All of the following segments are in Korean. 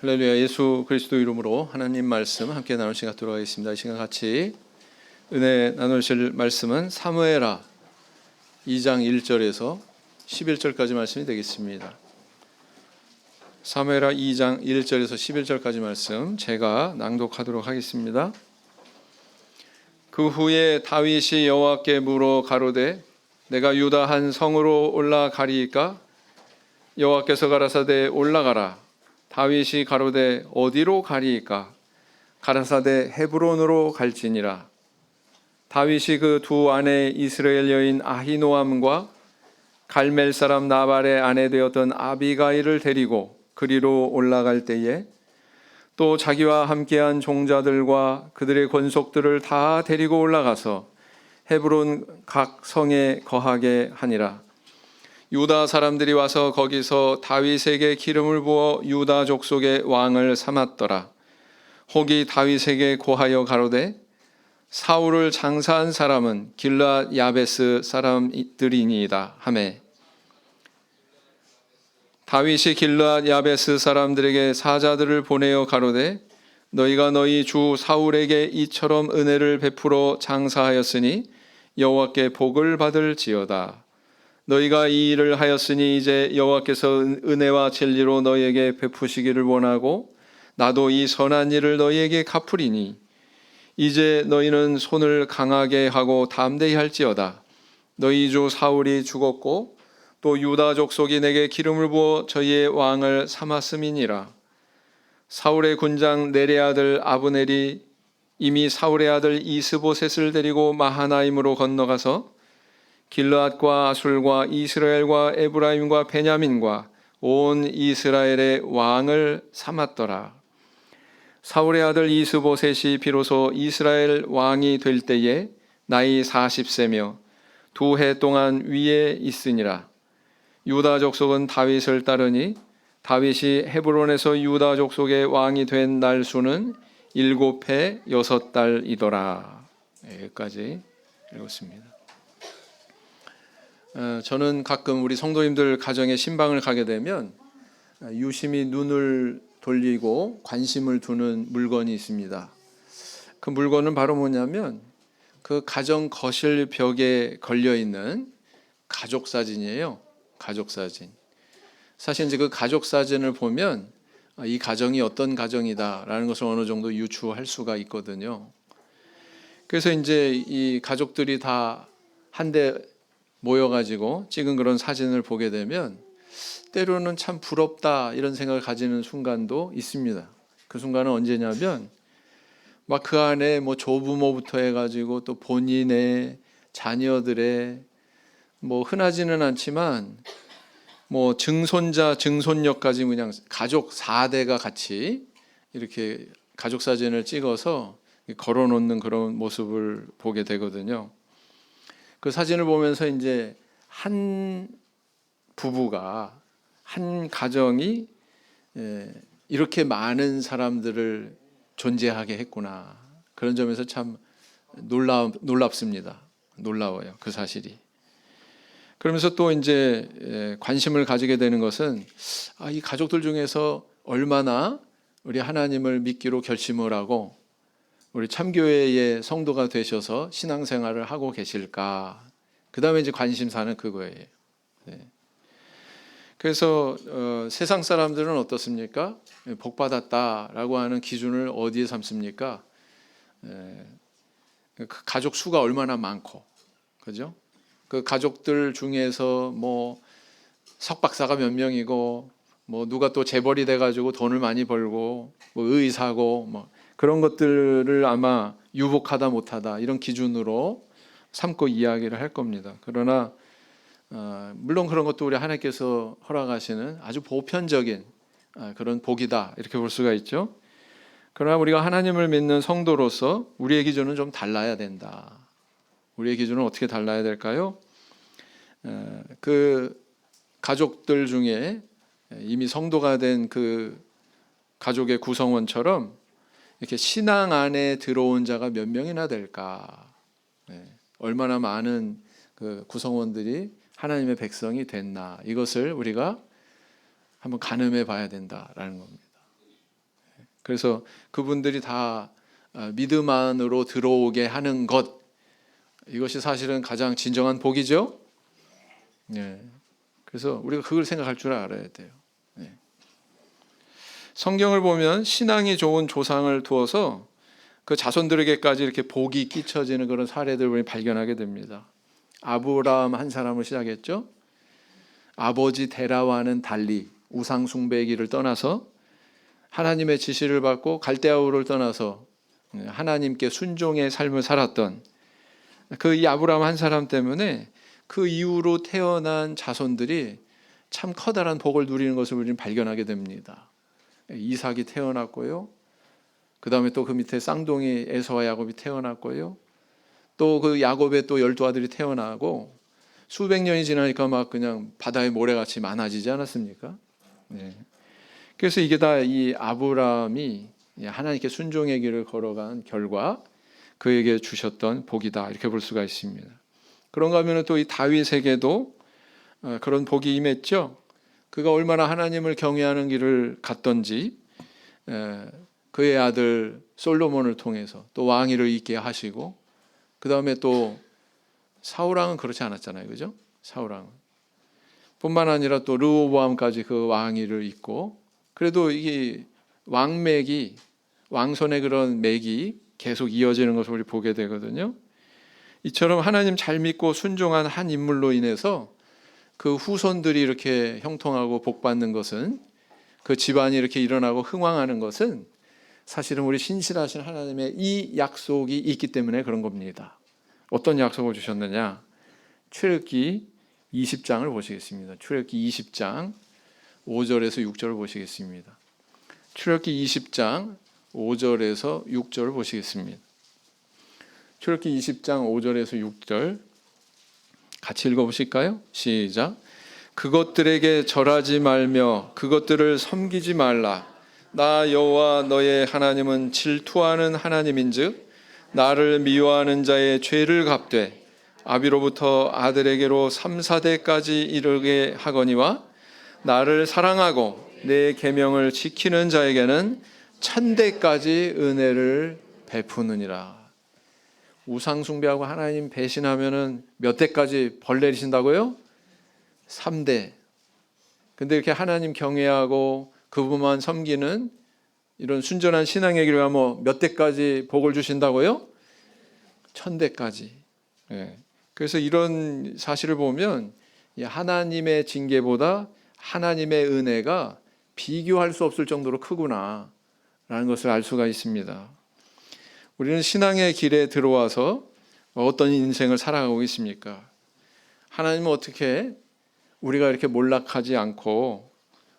할렐루야. 예수 그리스도 이름으로 하나님 말씀 함께 나눌 시간 돌아가겠습니다. 이 시간 같이 은혜 나누실 말씀은 사무엘하 2장 1절에서 11절까지 말씀이 되겠습니다. 사무엘하 2장 1절에서 11절까지 말씀 제가 낭독하도록 하겠습니다. 그 후에 다윗이 여호와께 물어 가로되 내가 유다 한 성으로 올라가리이까? 여호와께서 가라사대 올라가라. 다윗이 가로되 어디로 가리이까? 가라사대 헤브론으로 갈지니라. 다윗이 그 두 아내 이스라엘 여인 아히노암과 갈멜 사람 나발의 아내 되었던 아비가일을 데리고 그리로 올라갈 때에 또 자기와 함께한 종자들과 그들의 권속들을 다 데리고 올라가서 헤브론 각 성에 거하게 하니라. 유다 사람들이 와서 거기서 다윗에게 기름을 부어 유다 족속의 왕을 삼았더라. 혹이 다윗에게 고하여 가로되 사울을 장사한 사람은 길르앗 야베스 사람들이니이다 하매 다윗이 길르앗 야베스 사람들에게 사자들을 보내어 가로되 너희가 너희 주 사울에게 이처럼 은혜를 베풀어 장사하였으니 여호와께 복을 받을지어다. 너희가 이 일을 하였으니 이제 여호와께서 은혜와 진리로 너희에게 베푸시기를 원하고 나도 이 선한 일을 너희에게 갚으리니 이제 너희는 손을 강하게 하고 담대히 할지어다. 너희 주 사울이 죽었고 또 유다 족속이 내게 기름을 부어 저희의 왕을 삼았음이니라. 사울의 군장 넬의 아들 아브넬이 이미 사울의 아들 이스보셋을 데리고 마하나임으로 건너가서 길르앗과 아술과 이스라엘과 에브라임과 베냐민과 온 이스라엘의 왕을 삼았더라. 사울의 아들 이스보셋이 비로소 이스라엘 왕이 될 때에 나이 40세며 2해 동안 위에 있으니라. 유다 족속은 다윗을 따르니 다윗이 헤브론에서 유다 족속의 왕이 된 날 수는 7해 6달이더라. 여기까지 읽었습니다. 저는 가끔 우리 성도님들 가정에 신방을 가게 되면 유심히 눈을 돌리고 관심을 두는 물건이 있습니다. 그 물건은 바로 뭐냐면 그 가정 거실 벽에 걸려 있는 가족 사진이에요. 가족 사진. 사실 이제 그 가족 사진을 보면 이 가정이 어떤 가정이다라는 것을 어느 정도 유추할 수가 있거든요. 그래서 이제 이 가족들이 다 한데 모여가지고 찍은 그런 사진을 보게 되면 때로는 참 부럽다 이런 생각을 가지는 순간도 있습니다. 그 순간은 언제냐면 막 그 안에 뭐 조부모부터 해가지고 또 본인의 자녀들의 뭐 흔하지는 않지만 뭐 증손자 증손녀까지 그냥 가족 4대가 같이 이렇게 가족 사진을 찍어서 걸어놓는 그런 모습을 보게 되거든요. 그 사진을 보면서 이제 한 부부가 한 가정이 이렇게 많은 사람들을 존재하게 했구나. 그런 점에서 참 놀랍습니다. 놀라워요. 그 사실이. 그러면서 또 이제 관심을 가지게 되는 것은 이 가족들 중에서 얼마나 우리 하나님을 믿기로 결심을 하고 우리 참교회의 성도가 되셔서 신앙생활을 하고 계실까? 그 다음에 이제 관심사는 그거예요. 네. 그래서 세상 사람들은 어떻습니까? 복 받았다라고 하는 기준을 어디에 삼습니까? 그 가족 수가 얼마나 많고, 그죠? 그 가족들 중에서 뭐 석박사가 몇 명이고, 뭐 누가 또 재벌이 돼가지고 돈을 많이 벌고, 뭐 의사고, 뭐 그런 것들을 아마 유복하다 못하다 이런 기준으로 삼고 이야기를 할 겁니다. 그러나 물론 그런 것도 우리 하나님께서 허락하시는 아주 보편적인 그런 복이다 이렇게 볼 수가 있죠. 그러나 우리가 하나님을 믿는 성도로서 우리의 기준은 좀 달라야 된다. 우리의 기준은 어떻게 달라야 될까요? 그 가족들 중에 이미 성도가 된 그 가족의 구성원처럼 이렇게 신앙 안에 들어온 자가 몇 명이나 될까? 얼마나 많은 그 구성원들이 하나님의 백성이 됐나? 이것을 우리가 한번 가늠해 봐야 된다라는 겁니다. 그래서 그분들이 다 믿음 안으로 들어오게 하는 것, 이것이 사실은 가장 진정한 복이죠. 네. 그래서 우리가 그걸 생각할 줄 알아야 돼요. 네. 성경을 보면 신앙이 좋은 조상을 두어서 그 자손들에게까지 이렇게 복이 끼쳐지는 그런 사례들을 우리 발견하게 됩니다. 아브라함 한 사람을 시작했죠. 아버지 데라와는 달리 우상 숭배의 길을 떠나서 하나님의 지시를 받고 갈대아우를 떠나서 하나님께 순종의 삶을 살았던 그 이 아브라함 한 사람 때문에 그 이후로 태어난 자손들이 참 커다란 복을 누리는 것을 우리는 발견하게 됩니다. 이삭이 태어났고요. 그 다음에 또 그 밑에 쌍둥이 에서와 야곱이 태어났고요. 또 그 야곱의 또 12아들이 태어나고 수백 년이 지나니까 막 그냥 바다의 모래같이 많아지지 않았습니까? 네. 그래서 이게 다 이 아브라함이 하나님께 순종의 길을 걸어간 결과 그에게 주셨던 복이다, 이렇게 볼 수가 있습니다. 그런가 하면 또 이 다윗에게도 그런 복이 임했죠. 그가 얼마나 하나님을 경외하는 길을 갔던지 그의 아들 솔로몬을 통해서 또 왕위를 잇게 하시고, 그 다음에 또 사울왕은 그렇지 않았잖아요, 그죠? 사울왕은 뿐만 아니라 또 르호보암까지 그 왕위를 잇고, 그래도 이게 왕맥이, 왕손의 그런 맥이 계속 이어지는 것을 우리 보게 되거든요. 이처럼 하나님 잘 믿고 순종한 한 인물로 인해서 그 후손들이 이렇게 형통하고 복받는 것은, 그 집안이 이렇게 일어나고 흥왕하는 것은 사실은 우리 신실하신 하나님의 이 약속이 있기 때문에 그런 겁니다. 어떤 약속을 주셨느냐? 출애굽기 20장을 보시겠습니다. 출애굽기 20장 5절에서 6절을 보시겠습니다. 출애굽기 20장 5절에서 6절을 보시겠습니다. 출애굽기 20장 5절에서 6절 같이 읽어보실까요? 시작. 그것들에게 절하지 말며 그것들을 섬기지 말라. 나 여호와 너의 하나님은 질투하는 하나님인즉 나를 미워하는 자의 죄를 갚되 아비로부터 아들에게로 3, 4대까지 이르게 하거니와 나를 사랑하고 내 계명을 지키는 자에게는 1000대까지 은혜를 베푸느니라. 우상 숭배하고 하나님 배신하면은 몇 대까지 벌 내리신다고요? 3대. 근데 이렇게 하나님 경외하고 그분만 섬기는 이런 순전한 신앙의 길을 가면 몇 대까지 복을 주신다고요? 1000대까지. 예. 그래서 이런 사실을 보면 하나님의 징계보다 하나님의 은혜가 비교할 수 없을 정도로 크구나 라는 것을 알 수가 있습니다. 우리는 신앙의 길에 들어와서 어떤 인생을 살아가고 있습니까? 하나님은 어떻게 우리가 이렇게 몰락하지 않고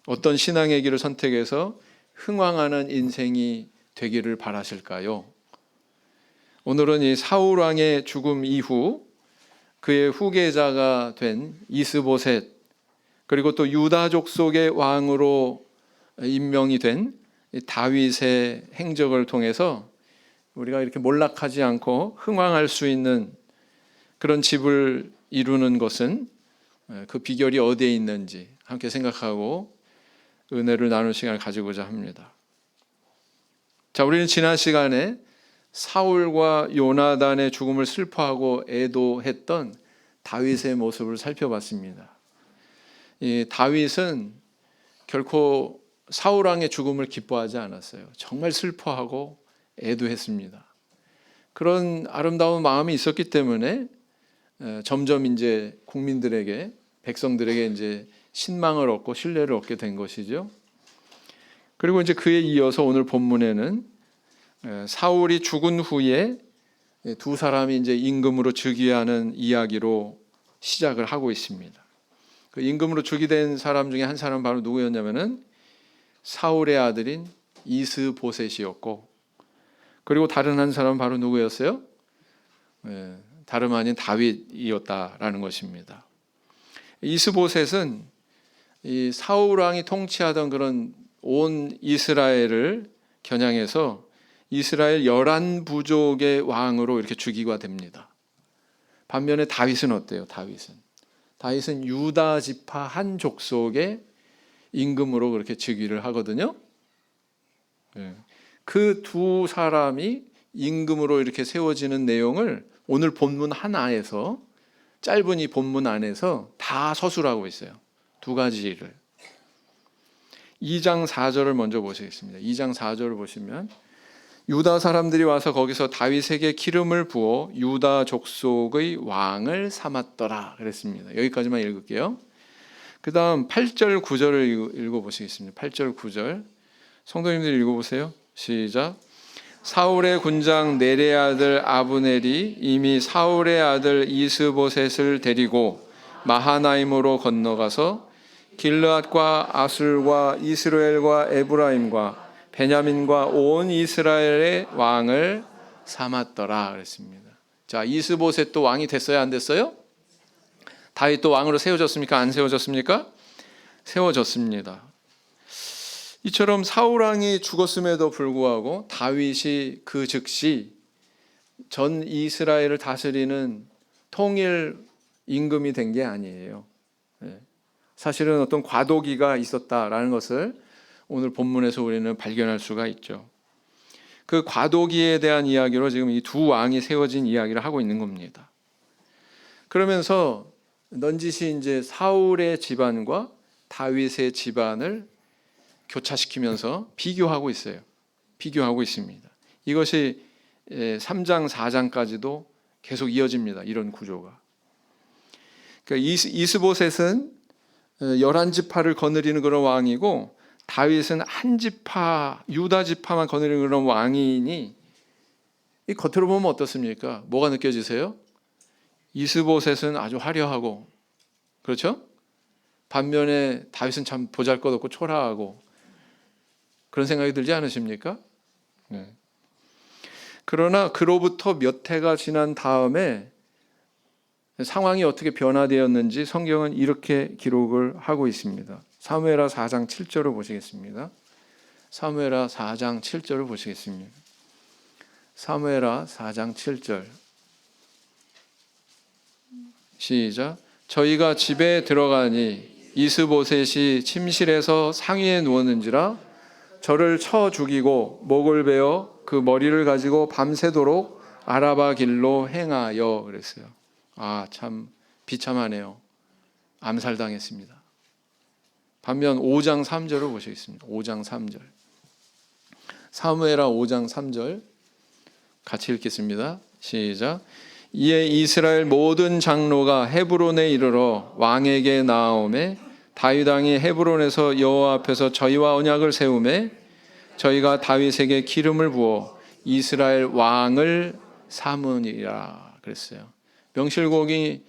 어떤 신앙의 길을 선택해서 흥왕하는 인생이 되기를 바라실까요? 오늘은 이 사울 왕의 죽음 이후 그의 후계자가 된 이스보셋, 그리고 또 유다족 속의 왕으로 임명이 된 다윗의 행적을 통해서 우리가 이렇게 몰락하지 않고 흥왕할 수 있는 그런 집을 이루는 것은 그 비결이 어디에 있는지 함께 생각하고 은혜를 나눌 시간을 가지고자 합니다. 자, 우리는 지난 시간에 사울과 요나단의 죽음을 슬퍼하고 애도했던 다윗의 모습을 살펴봤습니다. 이 다윗은 결코 사울 왕의 죽음을 기뻐하지 않았어요. 정말 슬퍼하고 애도했습니다. 그런 아름다운 마음이 있었기 때문에 점점 이제 국민들에게, 백성들에게 이제 신망을 얻고 신뢰를 얻게 된 것이죠. 그리고 이제 그에 이어서 오늘 본문에는 사울이 죽은 후에 두 사람이 이제 임금으로 즉위하는 이야기로 시작을 하고 있습니다. 그 임금으로 즉위된 사람 중에 한 사람은 바로 누구였냐면은 사울의 아들인 이스보셋이었고, 그리고 다른 한 사람은 바로 누구였어요? 다름 아닌 다윗이었다라는 것입니다. 이스보셋은 이 사울 왕이 통치하던 그런 온 이스라엘을 겨냥해서 이스라엘 11부족의 왕으로 이렇게 즉위가 됩니다. 반면에 다윗은 어때요? 다윗은 유다 지파 한 족속의 임금으로 그렇게 즉위를 하거든요. 그 두 사람이 임금으로 이렇게 세워지는 내용을 오늘 본문 하나에서, 짧은 이 본문 안에서 다 서술하고 있어요. 두 가지를. 2장 4절을 먼저 보시겠습니다. 2장 4절을 보시면 유다 사람들이 와서 거기서 다윗에게 기름을 부어 유다 족속의 왕을 삼았더라 그랬습니다. 여기까지만 읽을게요. 그 다음 8절 9절을 읽어보시겠습니다. 8절 9절 성도님들 읽어보세요. 시작. 사울의 군장 네레의 아들 아브넬이 이미 사울의 아들 이스보셋을 데리고 마하나임으로 건너가서 길르앗과 아술과 이스라엘과 에브라임과 베냐민과 온 이스라엘의 왕을 삼았더라 그랬습니다. 자, 이스보셋도 왕이 됐어요, 안 됐어요? 다윗도 왕으로 세워졌습니까? 안 세워졌습니까? 세워졌습니다. 이처럼 사울 왕이 죽었음에도 불구하고 다윗이 그 즉시 전 이스라엘을 다스리는 통일 임금이 된 게 아니에요. 사실은 어떤 과도기가 있었다라는 것을 오늘 본문에서 우리는 발견할 수가 있죠. 그 과도기에 대한 이야기로 지금 이 두 왕이 세워진 이야기를 하고 있는 겁니다. 그러면서 넌지시 이제 사울의 집안과 다윗의 집안을 교차시키면서 비교하고 있어요. 비교하고 있습니다. 이것이 3장, 4장까지도 계속 이어집니다. 이런 구조가. 그러니까 이스보셋은 11지파를 거느리는 그런 왕이고 다윗은 한 지파, 유다 지파만 거느리는 그런 왕이니 이 겉으로 보면 어떻습니까? 뭐가 느껴지세요? 이스보셋은 아주 화려하고, 그렇죠? 반면에 다윗은 참 보잘것없고 초라하고, 그런 생각이 들지 않으십니까? 네. 그러나 그로부터 몇 해가 지난 다음에 상황이 어떻게 변화되었는지 성경은 이렇게 기록을 하고 있습니다. 사무엘하 4장 7절을 보시겠습니다. 사무엘하 4장 7절을 보시겠습니다. 사무엘하 4장 7절 시작. 저희가 집에 들어가니 이스보셋이 침실에서 상위에 누웠는지라 저를 쳐 죽이고 목을 베어 그 머리를 가지고 밤새도록 아라바 길로 행하여 그랬어요. 아, 참 비참하네요. 암살당했습니다. 반면 5장 3절을 보시겠습니다. 5장 3절. 사무엘하 5장 3절 같이 읽겠습니다. 시작. 이에 이스라엘 모든 장로가 헤브론에 이르러 왕에게 나아오매 다윗 왕이 헤브론에서 여호와 앞에서 저희와 언약을 세우매 저희가 다윗에게 기름을 부어 이스라엘 왕을 삼으니라 그랬어요. 명실공히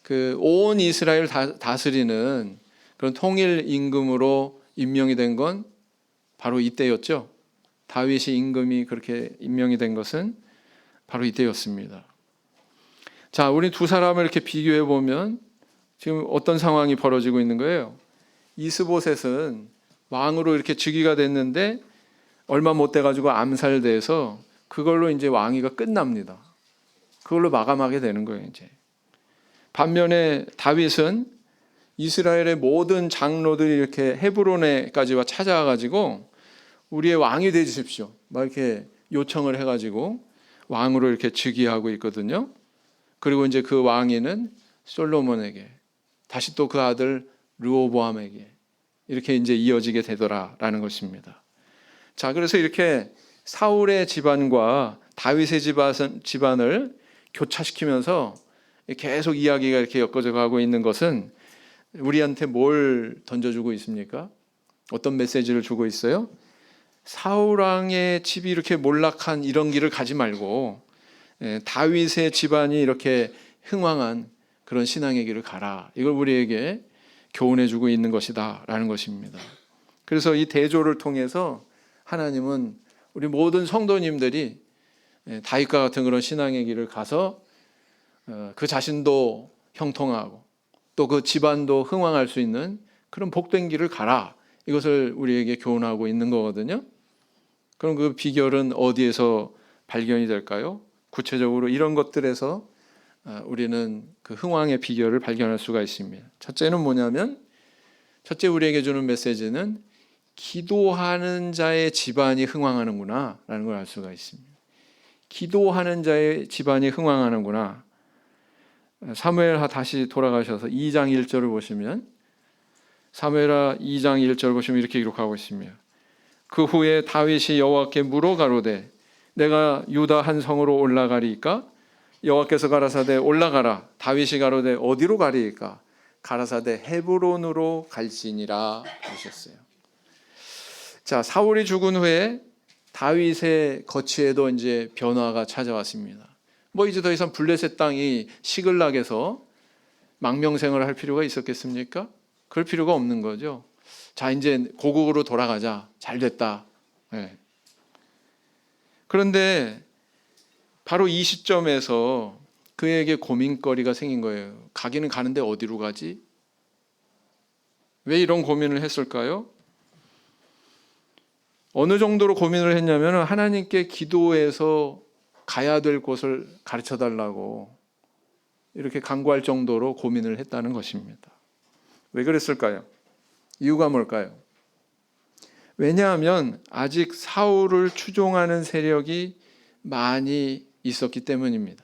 그 온 이스라엘 다스리는 그런 통일 임금으로 임명이 된 건 바로 이때였죠. 다윗이 임금이 그렇게 임명이 된 것은 바로 이때였습니다. 자, 우리 두 사람을 이렇게 비교해 보면 지금 어떤 상황이 벌어지고 있는 거예요? 이스보셋은 왕으로 이렇게 즉위가 됐는데 얼마 못 돼가지고 암살돼서 그걸로 이제 왕위가 끝납니다. 그걸로 마감하게 되는 거예요, 이제. 반면에 다윗은 이스라엘의 모든 장로들이 이렇게 헤브론에까지 찾아와가지고 우리의 왕이 되어 주십시오, 막 이렇게 요청을 해가지고 왕으로 이렇게 즉위하고 있거든요. 그리고 이제 그 왕위는 솔로몬에게, 다시 또 그 아들 르호보암에게 이렇게 이제 이어지게 되더라라는 것입니다. 자, 그래서 이렇게 사울의 집안과 다윗의 집안을 교차시키면서 계속 이야기가 이렇게 엮어져 가고 있는 것은 우리한테 뭘 던져주고 있습니까? 어떤 메시지를 주고 있어요? 사울 왕의 집이 이렇게 몰락한 이런 길을 가지 말고 다윗의 집안이 이렇게 흥왕한 그런 신앙의 길을 가라. 이걸 우리에게 교훈해 주고 있는 것이다 라는 것입니다. 그래서 이 대조를 통해서 하나님은 우리 모든 성도님들이 다윗과 같은 그런 신앙의 길을 가서 그 자신도 형통하고 또 그 집안도 흥왕할 수 있는 그런 복된 길을 가라. 이것을 우리에게 교훈하고 있는 거거든요. 그럼 그 비결은 어디에서 발견이 될까요? 구체적으로 이런 것들에서 우리는 그 흥왕의 비결을 발견할 수가 있습니다. 첫째는 뭐냐면, 첫째 우리에게 주는 메시지는 기도하는 자의 집안이 흥왕하는구나 라는 걸 알 수가 있습니다. 기도하는 자의 집안이 흥왕하는구나. 사무엘하 다시 돌아가셔서 2장 1절을 보시면, 사무엘하 2장 1절 보시면 이렇게 기록하고 있습니다. 그 후에 다윗이 여호와께 물어 가로되 내가 유다 한 성으로 올라가리이까? 여호와께서 가라사대 올라가라. 다윗이 가로되 어디로 가리이까? 가라사대 헤브론으로 갈지니라 하셨어요. 자, 사울이 죽은 후에 다윗의 거취에도 이제 변화가 찾아왔습니다. 뭐 이제 더 이상 블레셋 땅이 시글락에서 망명생활을 할 필요가 있었겠습니까? 그럴 필요가 없는 거죠. 자, 이제 고국으로 돌아가자. 잘 됐다. 네. 그런데 바로 이 시점에서 그에게 고민거리가 생긴 거예요. 가기는 가는데 어디로 가지? 왜 이런 고민을 했을까요? 어느 정도로 고민을 했냐면 하나님께 기도해서 가야 될 곳을 가르쳐 달라고 이렇게 간구할 정도로 고민을 했다는 것입니다. 왜 그랬을까요? 이유가 뭘까요? 왜냐하면 아직 사울을 추종하는 세력이 많이 있었기 때문입니다.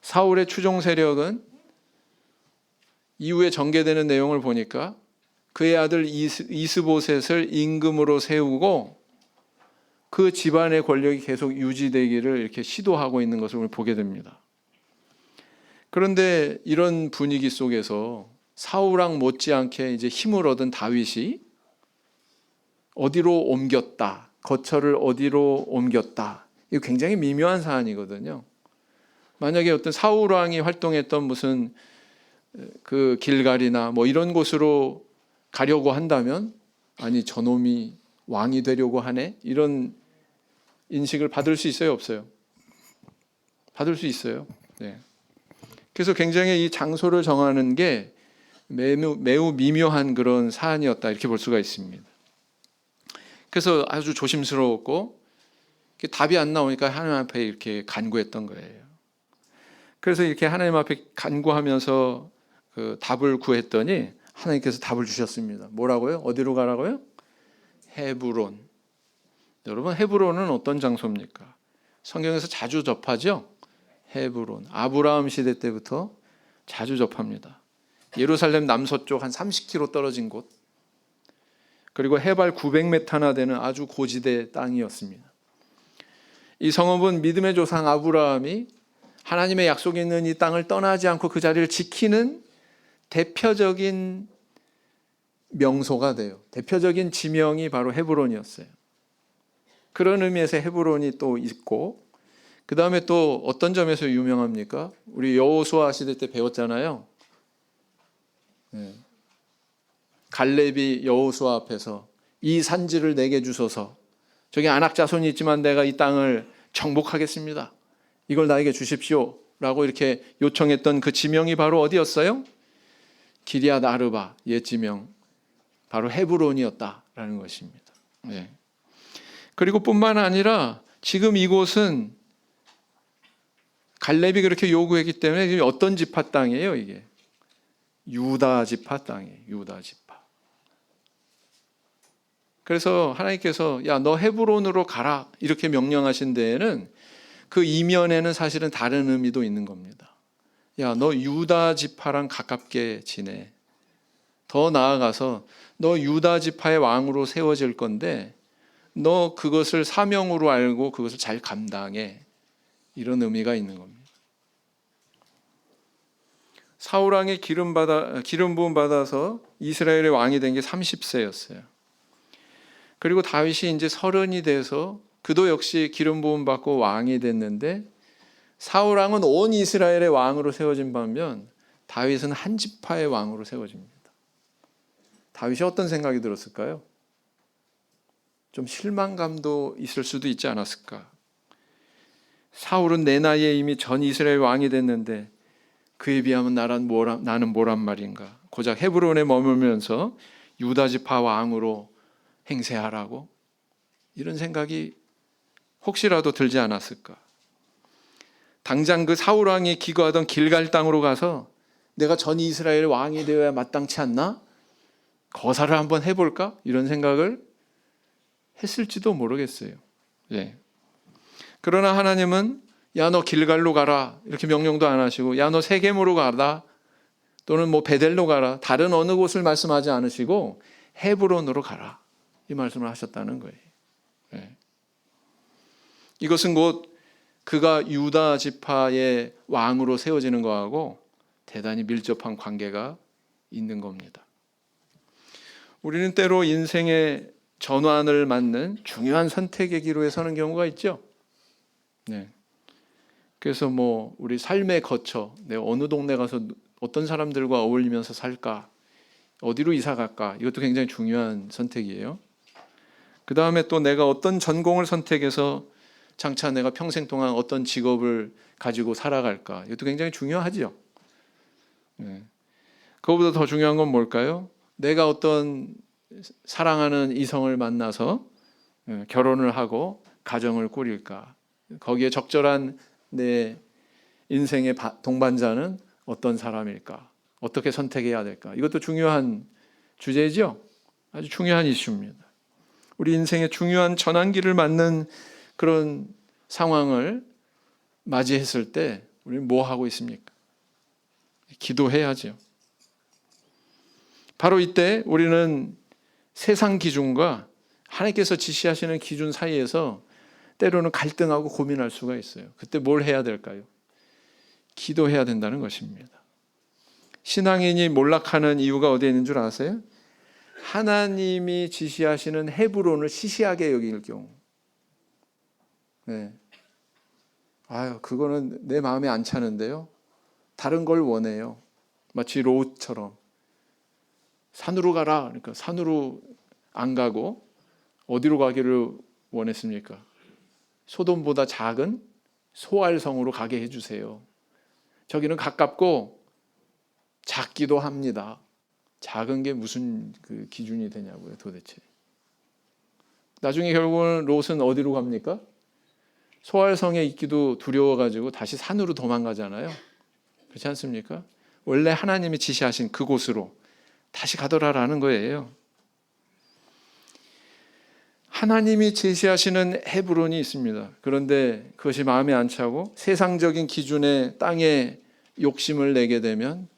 사울의 추종 세력은 이후에 전개되는 내용을 보니까 그의 아들 이스보셋을 임금으로 세우고 그 집안의 권력이 계속 유지되기를 이렇게 시도하고 있는 것을 우리 보게 됩니다. 그런데 이런 분위기 속에서 사울왕 못지않게 이제 힘을 얻은 다윗이 어디로 옮겼다, 거처를 어디로 옮겼다, 이거 굉장히 미묘한 사안이거든요. 만약에 어떤 사울왕이 활동했던 무슨 그 길갈이나 뭐 이런 곳으로 가려고 한다면, 아니 저놈이 왕이 되려고 하네, 이런 인식을 받을 수 있어요, 없어요? 받을 수 있어요. 네. 그래서 굉장히 이 장소를 정하는 게 매우 미묘한 그런 사안이었다, 이렇게 볼 수가 있습니다. 그래서 아주 조심스러웠고 답이 안 나오니까 하나님 앞에 이렇게 간구했던 거예요. 그래서 이렇게 하나님 앞에 간구하면서 그 답을 구했더니 하나님께서 답을 주셨습니다. 뭐라고요? 어디로 가라고요? 헤브론. 여러분, 헤브론은 어떤 장소입니까? 성경에서 자주 접하죠? 헤브론. 아브라함 시대 때부터 자주 접합니다. 예루살렘 남서쪽 한 30km 떨어진 곳, 그리고 해발 900m나 되는 아주 고지대 땅이었습니다. 이 성읍은 믿음의 조상 아브라함이 하나님의 약속이 있는 이 땅을 떠나지 않고 그 자리를 지키는 대표적인 명소가 돼요. 대표적인 지명이 바로 헤브론이었어요. 그런 의미에서 헤브론이 또 있고, 그 다음에 또 어떤 점에서 유명합니까? 우리 여호수아 시대 때 배웠잖아요. 네. 갈렙이 여호수아 앞에서 이 산지를 내게 주소서. 저기 안악 자손이 있지만 내가 이 땅을 정복하겠습니다. 이걸 나에게 주십시오 라고 이렇게 요청했던 그 지명이 바로 어디였어요? 기리앗 아르바, 옛 지명, 바로 헤브론이었다라는 것입니다. 네. 그리고 뿐만 아니라 지금 이곳은 갈렙이 그렇게 요구했기 때문에 어떤 지파 땅이에요? 이게 유다 지파 땅이에요. 유다 지파. 그래서 하나님께서 야, 너 헤브론으로 가라 이렇게 명령하신 데에는 그 이면에는 사실은 다른 의미도 있는 겁니다. 야, 너 유다 지파랑 가깝게 지내. 더 나아가서 너 유다 지파의 왕으로 세워질 건데 너 그것을 사명으로 알고 그것을 잘 감당해. 이런 의미가 있는 겁니다. 사울 왕이 기름 부음 받아서 이스라엘의 왕이 된 게 30세였어요. 그리고 다윗이 이제 30이 돼서 그도 역시 기름 부음 받고 왕이 됐는데, 사울 왕은 온 이스라엘의 왕으로 세워진 반면 다윗은 한 지파의 왕으로 세워집니다. 다윗이 어떤 생각이 들었을까요? 좀 실망감도 있을 수도 있지 않았을까? 사울은 내 나이에 이미 전 이스라엘 왕이 됐는데 그에 비하면 나는 뭐란 말인가? 고작 헤브론에 머물면서 유다 지파 왕으로 행세하라고? 이런 생각이 혹시라도 들지 않았을까? 당장 그 사울 왕이 기거하던 길갈 땅으로 가서 내가 전 이스라엘 왕이 되어야 마땅치 않나? 거사를 한번 해볼까? 이런 생각을 했을지도 모르겠어요. 예. 그러나 하나님은 야, 너 길갈로 가라 이렇게 명령도 안 하시고, 야, 너 세겜으로 가라 또는 뭐 베델로 가라, 다른 어느 곳을 말씀하지 않으시고 헤브론으로 가라, 이 말씀을 하셨다는 거예요. 예. 이것은 곧 그가 유다 지파의 왕으로 세워지는 것하고 대단히 밀접한 관계가 있는 겁니다. 우리는 때로 인생의 전환을 맞는 중요한 선택의 기로에 서는 경우가 있죠. 네. 그래서 뭐 우리 삶의 거처, 내가 어느 동네 가서 어떤 사람들과 어울리면서 살까, 어디로 이사 갈까, 이것도 굉장히 중요한 선택이에요. 그 다음에 또 내가 어떤 전공을 선택해서 장차 내가 평생 동안 어떤 직업을 가지고 살아갈까, 이것도 굉장히 중요하지요. 네. 그것보다 더 중요한 건 뭘까요? 내가 어떤 사랑하는 이성을 만나서 결혼을 하고 가정을 꾸릴까, 거기에 적절한 내 인생의 동반자는 어떤 사람일까, 어떻게 선택해야 될까, 이것도 중요한 주제죠. 아주 중요한 이슈입니다. 우리 인생의 중요한 전환기를 맞는 그런 상황을 맞이했을 때 우리는 뭐 하고 있습니까? 기도해야죠. 바로 이때 우리는 세상 기준과 하나님께서 지시하시는 기준 사이에서 때로는 갈등하고 고민할 수가 있어요. 그때 뭘 해야 될까요? 기도해야 된다는 것입니다. 신앙인이 몰락하는 이유가 어디에 있는 줄 아세요? 하나님이 지시하시는 헤브론을 시시하게 여길 경우. 네. 아유, 그거는 내 마음에 안 차는데요. 다른 걸 원해요. 마치 롯처럼 산으로 가라. 그러니까 산으로 안 가고 어디로 가기를 원했습니까? 소돔보다 작은 소알성으로 가게 해주세요. 저기는 가깝고 작기도 합니다. 작은 게 무슨 그 기준이 되냐고요, 도대체. 나중에 결국은 롯은 어디로 갑니까? 소알성에 있기도 두려워가지고 다시 산으로 도망가잖아요. 그렇지 않습니까? 원래 하나님이 지시하신 그곳으로 다시 가더라라는 거예요. 하나님이 제시하시는 헤브론이 있습니다. 그런데 그것이 마음에 안 차고 세상적인 기준의 땅에 욕심을 내게 되면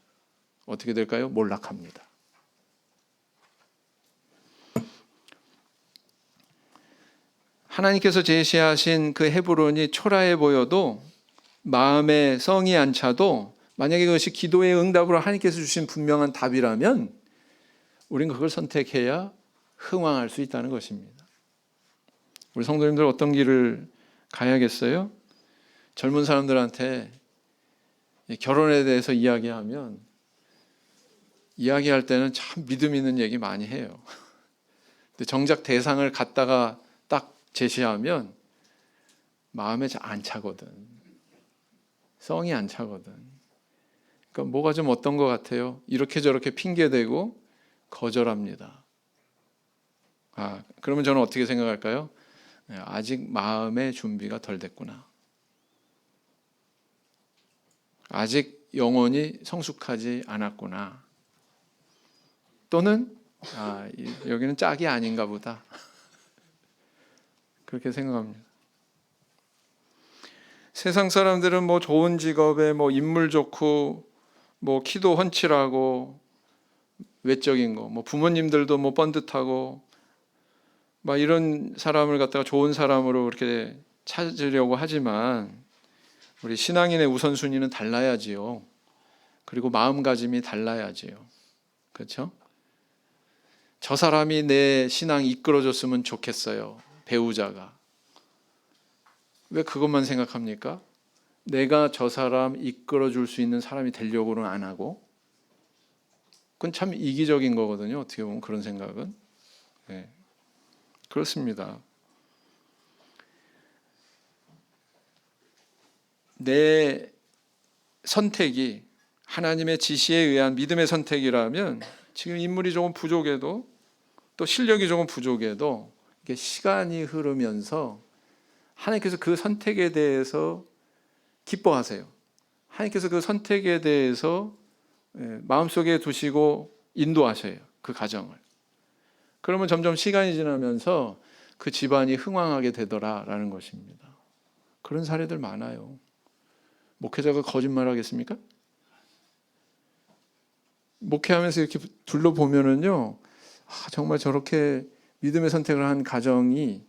어떻게 될까요? 몰락합니다. 하나님께서 제시하신 그 헤브론이 초라해 보여도, 마음에 성이 안 차도, 만약에 그것이 기도의 응답으로 하나님께서 주신 분명한 답이라면 우리는 그걸 선택해야 흥왕할 수 있다는 것입니다. 우리 성도님들 어떤 길을 가야겠어요? 젊은 사람들한테 결혼에 대해서 이야기하면, 이야기할 때는 참 믿음 있는 얘기 많이 해요. 근데 정작 대상을 갖다가 딱 제시하면 마음에 잘 안 차거든. 성이 안 차거든. 그러니까 뭐가 좀 어떤 것 같아요? 이렇게 저렇게 핑계대고 거절합니다. 그러면 저는 어떻게 생각할까요? 아직 마음의 준비가 덜 됐구나. 아직 영혼이 성숙하지 않았구나. 또는 여기는 짝이 아닌가 보다. 그렇게 생각합니다. 세상 사람들은 뭐 좋은 직업에 뭐 인물 좋고 뭐 키도 훤칠하고 외적인 거, 뭐 부모님들도 뭐 번듯하고 막 이런 사람을 갖다가 좋은 사람으로 그렇게 찾으려고 하지만, 우리 신앙인의 우선순위는 달라야지요. 그리고 마음가짐이 달라야지요. 그렇죠? 저 사람이 내 신앙 이끌어줬으면 좋겠어요. 배우자가. 왜 그것만 생각합니까? 내가 저 사람 이끌어줄 수 있는 사람이 되려고는 안 하고, 그건 참 이기적인 거거든요. 어떻게 보면 그런 생각은. 네. 그렇습니다. 내 선택이 하나님의 지시에 의한 믿음의 선택이라면, 지금 인물이 조금 부족해도, 또 실력이 조금 부족해도, 이게 시간이 흐르면서 하나님께서 그 선택에 대해서 기뻐하세요. 하나님께서 그 선택에 대해서 마음속에 두시고 인도하셔요. 그 가정을. 그러면 점점 시간이 지나면서 그 집안이 흥왕하게 되더라라는 것입니다. 그런 사례들 많아요. 목회자가 거짓말하겠습니까? 목회하면서 이렇게 둘러보면은요, 정말 저렇게 믿음의 선택을 한 가정이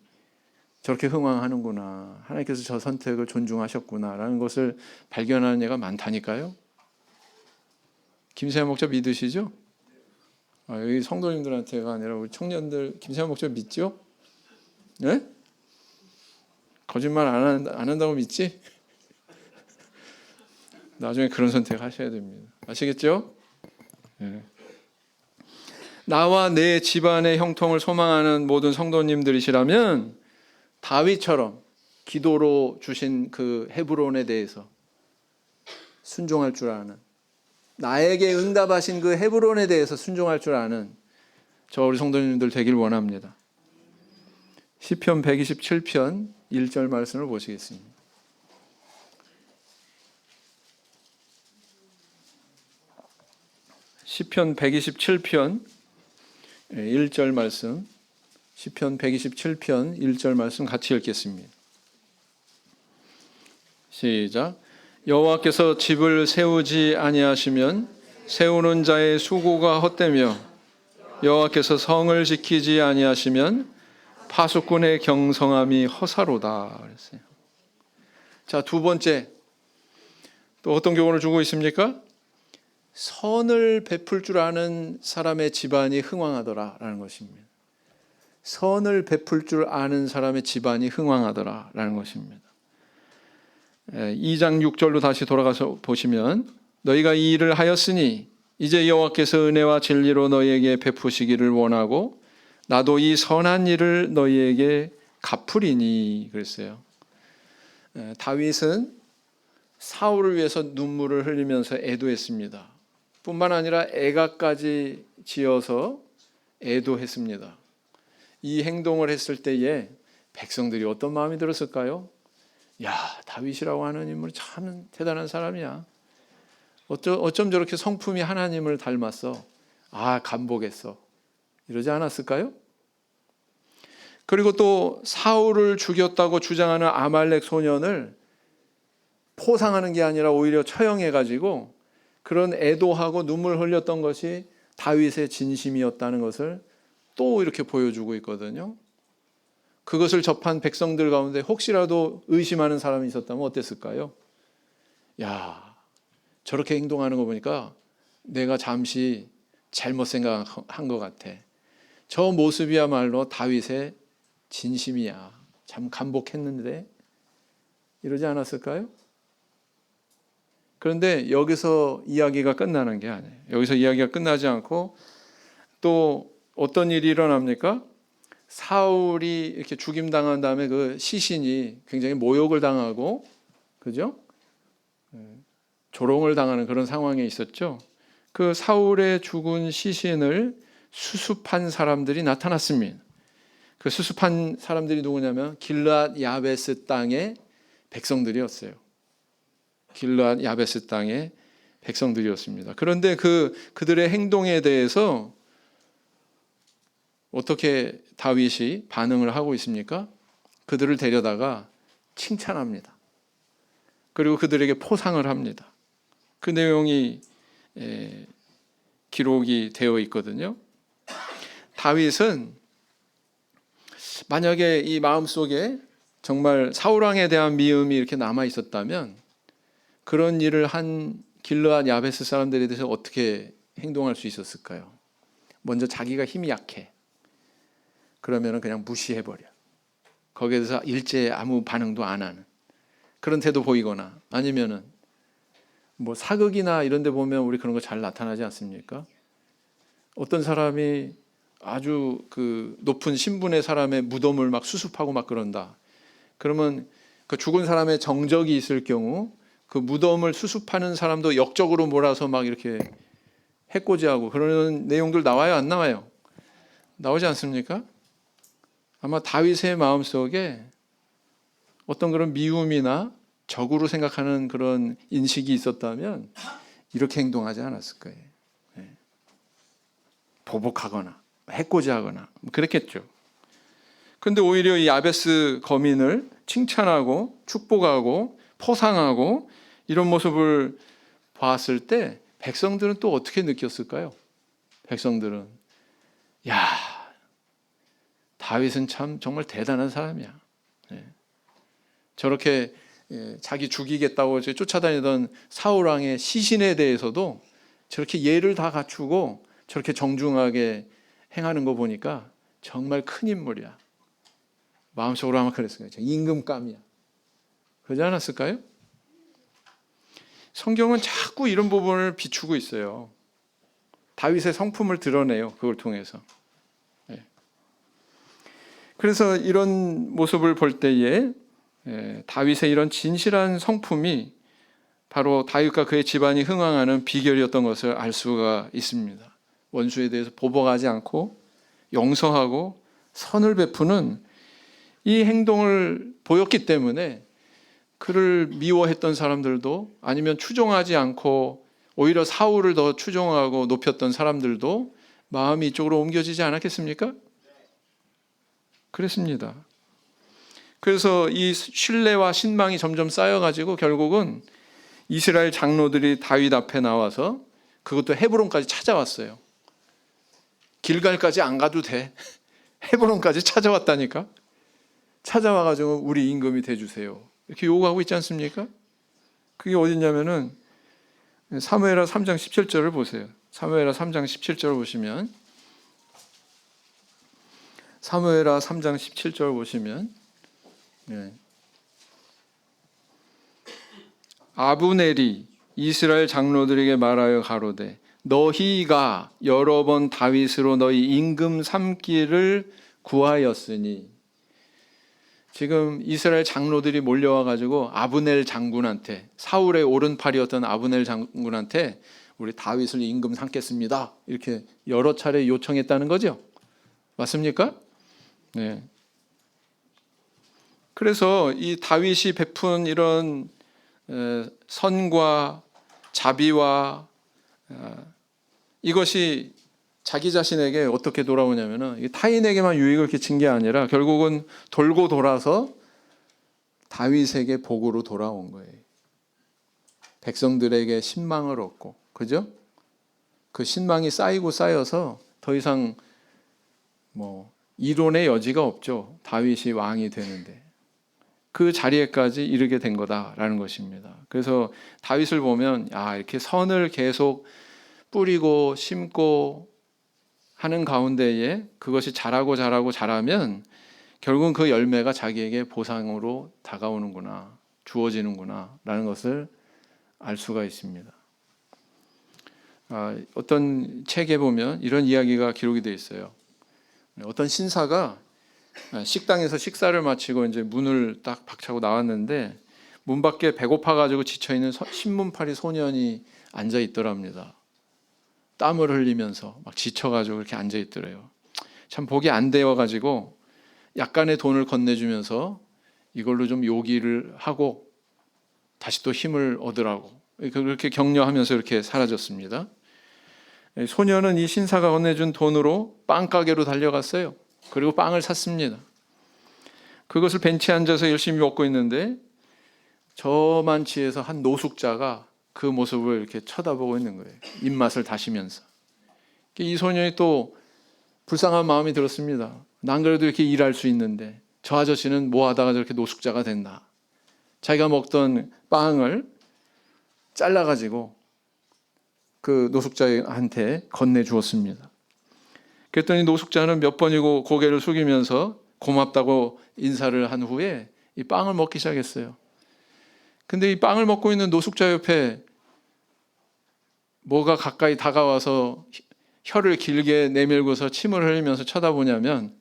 저렇게 흥왕하는구나, 하나님께서 저 선택을 존중하셨구나라는 것을 발견하는 예가 많다니까요. 김세환 목사 믿으시죠? 여기 성도님들한테가 아니라 우리 청년들 김세환 목사 믿죠? 네? 거짓말 안 한다고 믿지? 나중에 그런 선택 하셔야 됩니다. 아시겠죠? 네. 나와 내 집안의 형통을 소망하는 모든 성도님들이시라면 다윗처럼 기도로 주신 그 헤브론에 대해서 순종할 줄 아는, 나에게 응답하신 그 헤브론에 대해서 순종할 줄 아는 저 우리 성도님들 되길 원합니다. 시편 127편 1절 말씀을 보시겠습니다. 시편 127편 1절 말씀, 시편 127편 1절 말씀 같이 읽겠습니다. 시작. 여호와께서 집을 세우지 아니하시면 세우는 자의 수고가 헛되며 여호와께서 성을 지키지 아니하시면 파수꾼의 경성함이 허사로다 그랬어요. 자, 두 번째, 또 어떤 교훈을 주고 있습니까? 선을 베풀 줄 아는 사람의 집안이 흥왕하더라라는 것입니다. 선을 베풀 줄 아는 사람의 집안이 흥왕하더라라는 것입니다. 2장 6절로 다시 돌아가서 보시면 너희가 이 일을 하였으니 이제 여호와께서 은혜와 진리로 너희에게 베푸시기를 원하고 나도 이 선한 일을 너희에게 갚으리니 그랬어요. 다윗은 사울을 위해서 눈물을 흘리면서 애도했습니다. 뿐만 아니라 애가까지 지어서 애도했습니다. 이 행동을 했을 때에 백성들이 어떤 마음이 들었을까요? 야, 다윗이라고 하는 인물이 참 대단한 사람이야. 어쩜 저렇게 성품이 하나님을 닮았어. 감복했어. 이러지 않았을까요? 그리고 또 사울을 죽였다고 주장하는 아말렉 소년을 포상하는 게 아니라 오히려 처형해가지고 그런 애도하고 눈물 흘렸던 것이 다윗의 진심이었다는 것을 또 이렇게 보여주고 있거든요. 그것을 접한 백성들 가운데 혹시라도 의심하는 사람이 있었다면 어땠을까요? 야, 저렇게 행동하는 거 보니까 내가 잠시 잘못 생각한 것 같아. 저 모습이야말로 다윗의 진심이야. 참 간복했는데 이러지 않았을까요? 그런데 여기서 이야기가 끝나는 게 아니에요. 여기서 이야기가 끝나지 않고 또 어떤 일이 일어납니까? 사울이 이렇게 죽임당한 다음에 그 시신이 굉장히 모욕을 당하고, 그죠? 조롱을 당하는 그런 상황에 있었죠. 그 사울의 죽은 시신을 수습한 사람들이 나타났습니다. 그 수습한 사람들이 누구냐면 길르앗 야베스 땅의 백성들이었어요. 길르앗 야베스 땅의 백성들이었습니다. 그런데 그들의 행동에 대해서 어떻게 다윗이 반응을 하고 있습니까? 그들을 데려다가 칭찬합니다. 그리고 그들에게 포상을 합니다. 그 내용이 기록이 되어 있거든요. 다윗은 만약에 이 마음속에 정말 사울왕에 대한 미움이 이렇게 남아 있었다면 그런 일을 한 길르앗 야베스 사람들에 대해서 어떻게 행동할 수 있었을까요? 먼저 자기가 힘이 약해. 그러면 그냥 무시해버려. 거기에 대해서 일제히 아무 반응도 안 하는 그런 태도 보이거나, 아니면은 뭐 사극이나 이런 데 보면 우리 그런 거 잘 나타나지 않습니까? 어떤 사람이 아주 그 높은 신분의 사람의 무덤을 막 수습하고 막 그런다. 그러면 그 죽은 사람의 정적이 있을 경우 그 무덤을 수습하는 사람도 역적으로 몰아서 막 이렇게 해코지하고 그러는 내용들 나와요, 안 나와요? 나오지 않습니까? 아마 다윗의 마음속에 어떤 그런 미움이나 적으로 생각하는 그런 인식이 있었다면 이렇게 행동하지 않았을 거예요. 보복하거나 해코지하거나 그랬겠죠. 그런데 오히려 이 야베스 거민을 칭찬하고 축복하고 포상하고 이런 모습을 봤을 때 백성들은 또 어떻게 느꼈을까요? 백성들은 야, 다윗은 참 정말 대단한 사람이야. 저렇게 자기 죽이겠다고 쫓아다니던 사울 왕의 시신에 대해서도 저렇게 예를 다 갖추고 저렇게 정중하게 행하는 거 보니까 정말 큰 인물이야. 마음속으로 아마 그랬을 거예요. 임금감이야. 그러지 않았을까요? 성경은 자꾸 이런 부분을 비추고 있어요. 다윗의 성품을 드러내요. 그걸 통해서. 그래서 이런 모습을 볼 때에 다윗의 이런 진실한 성품이 바로 다윗과 그의 집안이 흥왕하는 비결이었던 것을 알 수가 있습니다. 원수에 대해서 보복하지 않고 용서하고 선을 베푸는 이 행동을 보였기 때문에 그를 미워했던 사람들도 아니면 추종하지 않고 오히려 사울을 더 추종하고 높였던 사람들도 마음이 이쪽으로 옮겨지지 않았겠습니까? 그랬습니다. 그래서 이 신뢰와 신망이 점점 쌓여가지고 결국은 이스라엘 장로들이 다윗 앞에 나와서 그것도 헤브론까지 찾아왔어요. 길갈까지 안 가도 돼. 헤브론까지 찾아왔다니까. 찾아와가지고 우리 임금이 돼주세요. 이렇게 요구하고 있지 않습니까? 그게 어디냐면은 사무엘하 3장 17절을 보세요. 사무엘하 3장 17절을 보시면 사무엘하 3장 17절 보시면 아브넬이 이스라엘 장로들에게 말하여 가로되 너희가 여러 번 다윗으로 너희 임금 삼기를 구하였으니 지금 이스라엘 장로들이 몰려와 가지고 아브넬 장군한테 사울의 오른팔이었던 아브넬 장군한테 우리 다윗을 임금 삼겠습니다. 이렇게 여러 차례 요청했다는 거죠. 맞습니까? 네. 그래서 이 다윗이 베푼 이런 선과 자비와 이것이 자기 자신에게 어떻게 돌아오냐면은 타인에게만 유익을 끼친 게 아니라 결국은 돌고 돌아서 다윗에게 복으로 돌아온 거예요. 백성들에게 신망을 얻고, 그죠? 그 신망이 쌓이고 쌓여서 더 이상 이론의 여지가 없죠. 다윗이 왕이 되는데 그 자리에까지 이르게 된 거다라는 것입니다. 그래서 다윗을 보면 이렇게 선을 계속 뿌리고 심고 하는 가운데에 그것이 자라면 결국은 그 열매가 자기에게 보상으로 다가오는구나, 주어지는구나 라는 것을 알 수가 있습니다. 어떤 책에 보면 이런 이야기가 기록이 되어 있어요. 어떤 신사가 식당에서 식사를 마치고 이제 문을 딱 박차고 나왔는데 문 밖에 배고파가지고 지쳐있는 신문팔이 소년이 앉아 있더랍니다. 땀을 흘리면서 막 지쳐가지고 이렇게 앉아 있더래요. 참 보기 안 되어가지고 약간의 돈을 건네주면서 이걸로 좀 요기를 하고 다시 또 힘을 얻으라고 그렇게 격려하면서 이렇게 사라졌습니다. 소년은 이 신사가 건네준 돈으로 빵가게로 달려갔어요. 그리고 빵을 샀습니다. 그것을 벤치에 앉아서 열심히 먹고 있는데 저만치에서 한 노숙자가 그 모습을 이렇게 쳐다보고 있는 거예요. 입맛을 다시면서. 이 소년이 또 불쌍한 마음이 들었습니다. 난 그래도 이렇게 일할 수 있는데 저 아저씨는 뭐 하다가 저렇게 노숙자가 됐나. 자기가 먹던 빵을 잘라가지고 그 노숙자한테 건네주었습니다. 그랬더니 노숙자는 몇 번이고 고개를 숙이면서 고맙다고 인사를 한 후에 이 빵을 먹기 시작했어요. 근데 이 빵을 먹고 있는 노숙자 옆에 뭐가 가까이 다가와서 혀를 길게 내밀고서 침을 흘리면서 쳐다보냐면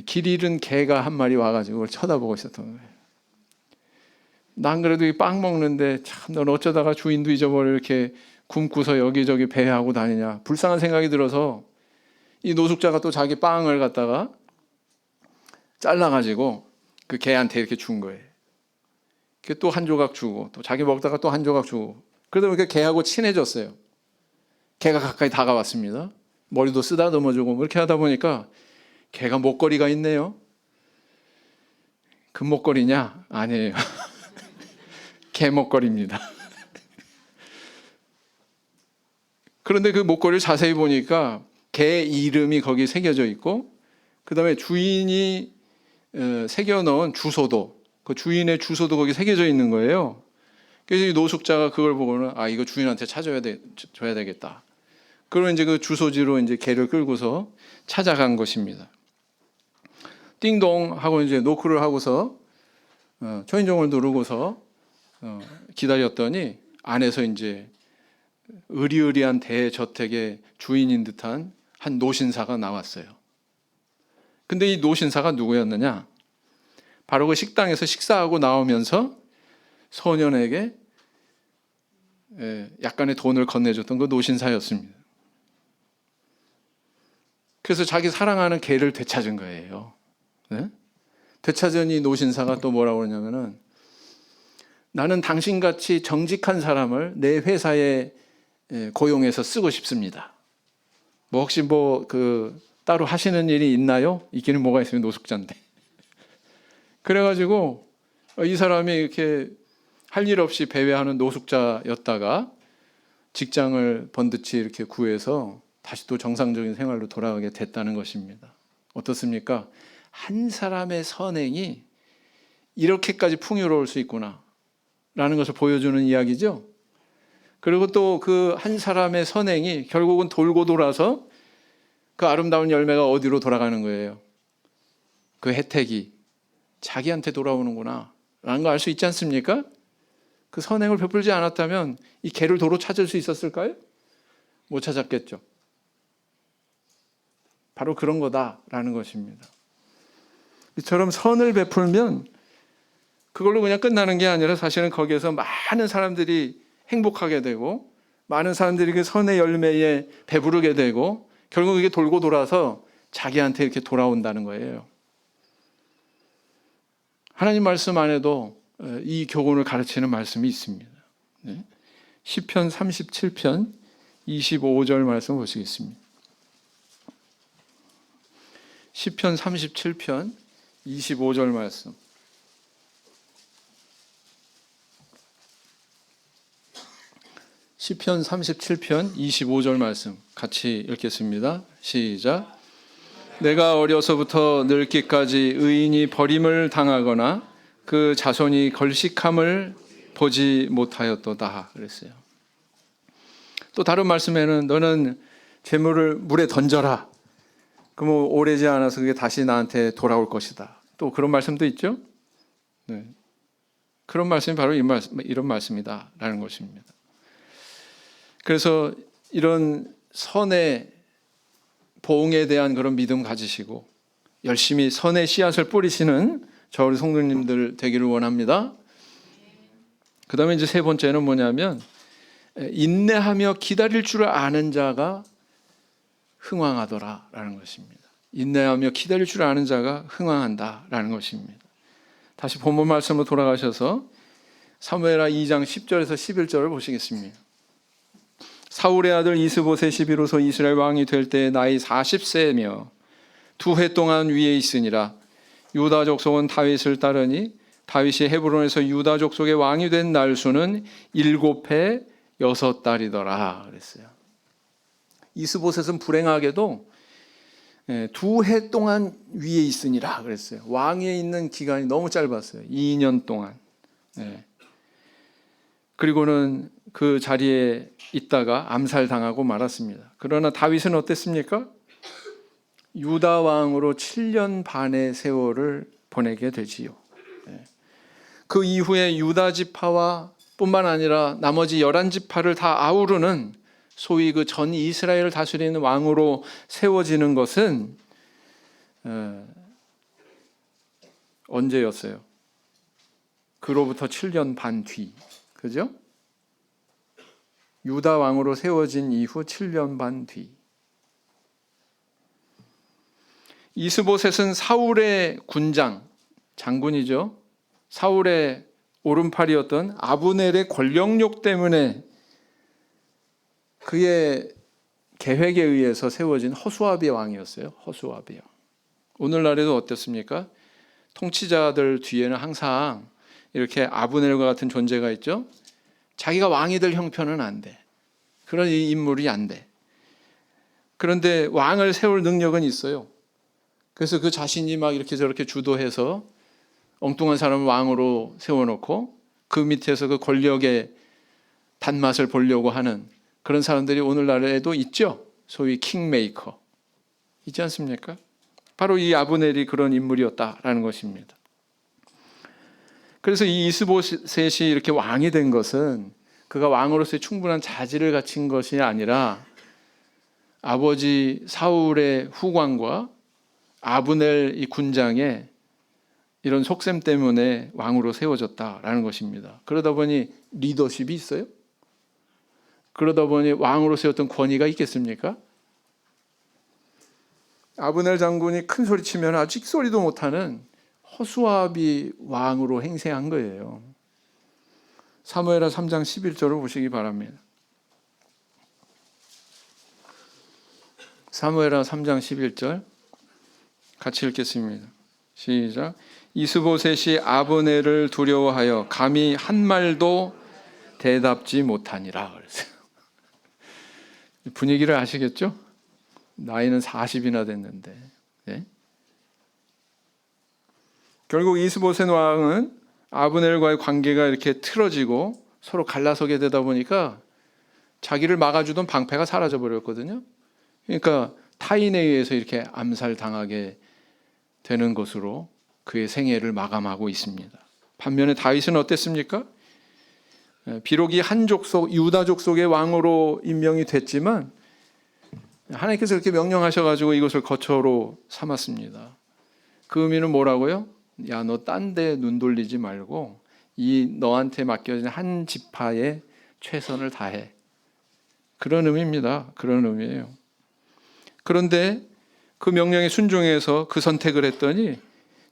길 잃은 개가 한 마리 와가지고 그걸 쳐다보고 있었던 거예요. 난 그래도 이 빵 먹는데 참 넌 어쩌다가 주인도 잊어버려 이렇게 굶고서 여기저기 배회하고 다니냐. 불쌍한 생각이 들어서 이 노숙자가 또 자기 빵을 갖다가 잘라가지고 그 개한테 이렇게 준 거예요. 또 한 조각 주고 또 자기 먹다가 또 한 조각 주고 그러다 보니까 개하고 친해졌어요. 개가 가까이 다가왔습니다. 머리도 쓰다듬어주고 그렇게 하다 보니까 개가 목걸이가 있네요. 금목걸이냐? 아니에요. 개 목걸이입니다. 그런데 그 목걸이를 자세히 보니까 개 이름이 거기 새겨져 있고, 그 다음에 주인이 새겨놓은 주소도, 그 주인의 주소도 거기 새겨져 있는 거예요. 그래서 이 노숙자가 그걸 보고는 이거 주인한테 줘야 되겠다. 그러면 이제 그 주소지로 이제 개를 끌고서 찾아간 것입니다. 띵동 하고 이제 노크를 하고서 초인종을 누르고서 기다렸더니 안에서 이제 의리의리한 대저택의 주인인 듯한 한 노신사가 나왔어요. 근데 이 노신사가 누구였느냐? 바로 그 식당에서 식사하고 나오면서 소년에게 약간의 돈을 건네줬던 그 노신사였습니다. 그래서 자기 사랑하는 개를 되찾은 거예요. 네? 되찾은 이 노신사가 또 뭐라고 그러냐면은, 나는 당신같이 정직한 사람을 내 회사에 고용해서 쓰고 싶습니다. 뭐 혹시 따로 하시는 일이 있나요? 있기는 뭐가 있으면 노숙자인데. 그래가지고 이 사람이 이렇게 할 일 없이 배회하는 노숙자였다가 직장을 번듯이 이렇게 구해서 다시 또 정상적인 생활로 돌아가게 됐다는 것입니다. 어떻습니까? 한 사람의 선행이 이렇게까지 풍요로울 수 있구나 라는 것을 보여주는 이야기죠. 그리고 또 그 한 사람의 선행이 결국은 돌고 돌아서 그 아름다운 열매가 어디로 돌아가는 거예요? 그 혜택이 자기한테 돌아오는구나 라는 거 알 수 있지 않습니까? 그 선행을 베풀지 않았다면 이 개를 도로 찾을 수 있었을까요? 못 찾았겠죠. 바로 그런 거다라는 것입니다. 이처럼 선을 베풀면 그걸로 그냥 끝나는 게 아니라 사실은 거기에서 많은 사람들이 행복하게 되고, 많은 사람들이 그 선의 열매에 배부르게 되고, 결국 이게 돌고 돌아서 자기한테 이렇게 돌아온다는 거예요. 하나님 말씀 안에도 이 교훈을 가르치는 말씀이 있습니다. 시편 37편 25절 말씀 보시겠습니다. 시편 37편 25절 말씀. 시편 37편 25절 말씀 같이 읽겠습니다. 시작. 내가 어려서부터 늙기까지 의인이 버림을 당하거나 그 자손이 걸식함을 보지 못하였도다 그랬어요. 또 다른 말씀에는 너는 재물을 물에 던져라. 그럼 오래지 않아서 그게 다시 나한테 돌아올 것이다. 또 그런 말씀도 있죠. 네. 그런 말씀이 바로 이런 말씀이다라는 것입니다. 그래서 이런 선의 보응에 대한 그런 믿음 가지시고 열심히 선의 씨앗을 뿌리시는 저 우리 성도님들 되기를 원합니다. 그 다음에 이제 세 번째는 뭐냐면, 인내하며 기다릴 줄 아는 자가 흥왕하더라라는 것입니다. 인내하며 기다릴 줄 아는 자가 흥왕한다라는 것입니다. 다시 본문 말씀으로 돌아가셔서 사무엘하 2장 10절에서 11절을 보시겠습니다. 사울의 아들 이스보셋이 비로소 이스라엘 왕이 될 때 나이 40세며 2해 동안 위에 있으니라. 유다 족속은 다윗을 따르니 다윗이 헤브론에서 유다 족속의 왕이 된 날수는 7해 6달이더라 그랬어요. 이스보셋은 불행하게도 2해 동안 위에 있으니라 그랬어요. 왕위에 있는 기간이 너무 짧았어요. 2년 동안. 그리고는 그 자리에 있다가 암살당하고 말았습니다. 그러나 다윗은 어땠습니까? 유다 왕으로 7년 반의 세월을 보내게 되지요. 그 이후에 유다 지파와 뿐만 아니라 나머지 11지파를 다 아우르는 소위 그 전 이스라엘을 다스리는 왕으로 세워지는 것은 언제였어요? 그로부터 7년 반 뒤. 그죠? 유다 왕으로 세워진 이후 7년 반 뒤. 이스보셋은 사울의 군장, 장군이죠. 사울의 오른팔이었던 아브넬의 권력욕 때문에 그의 계획에 의해서 세워진 허수아비 왕이었어요. 허수아비 왕. 오늘날에도 어떻습니까? 통치자들 뒤에는 항상 이렇게 아브넬과 같은 존재가 있죠. 자기가 왕이 될 형편은 안 돼. 그런 인물이 안 돼. 그런데 왕을 세울 능력은 있어요. 그래서 그 자신이 막 이렇게 저렇게 주도해서 엉뚱한 사람을 왕으로 세워놓고 그 밑에서 그 권력의 단맛을 보려고 하는 그런 사람들이 오늘날에도 있죠. 소위 킹메이커. 있지 않습니까? 바로 이 아브넬이 그런 인물이었다라는 것입니다. 그래서 이 이스보셋이 이렇게 왕이 된 것은 그가 왕으로서의 충분한 자질을 갖춘 것이 아니라 아버지 사울의 후광과 아브넬 이 군장의 이런 속셈 때문에 왕으로 세워졌다라는 것입니다. 그러다 보니 리더십이 있어요? 그러다 보니 왕으로서의 어떤 권위가 있겠습니까? 아브넬 장군이 큰 소리 치면 아직 소리도 못하는 허수아비 왕으로 행세한 거예요. 사무엘하 3장 11절을 보시기 바랍니다. 사무엘하 3장 11절 같이 읽겠습니다. 시작. 이스보셋이 아브넬을 두려워하여 감히 한 말도 대답지 못하니라. 그랬어요. 분위기를 아시겠죠? 나이는 40이나 됐는데. 네? 결국 이스보셋 왕은 아브넬과의 관계가 이렇게 틀어지고 서로 갈라서게 되다 보니까 자기를 막아주던 방패가 사라져 버렸거든요. 그러니까 타인에 의해서 이렇게 암살당하게 되는 것으로 그의 생애를 마감하고 있습니다. 반면에 다윗은 어땠습니까? 비록 이 한 족속, 유다 족속의 왕으로 임명이 됐지만 하나님께서 그렇게 명령하셔가지고 이것을 거처로 삼았습니다. 그 의미는 뭐라고요? 야, 너 딴 데 눈 돌리지 말고 이 너한테 맡겨진 한 지파에 최선을 다해. 그런 의미입니다. 그런 의미예요. 그런데 그 명령에 순종해서 그 선택을 했더니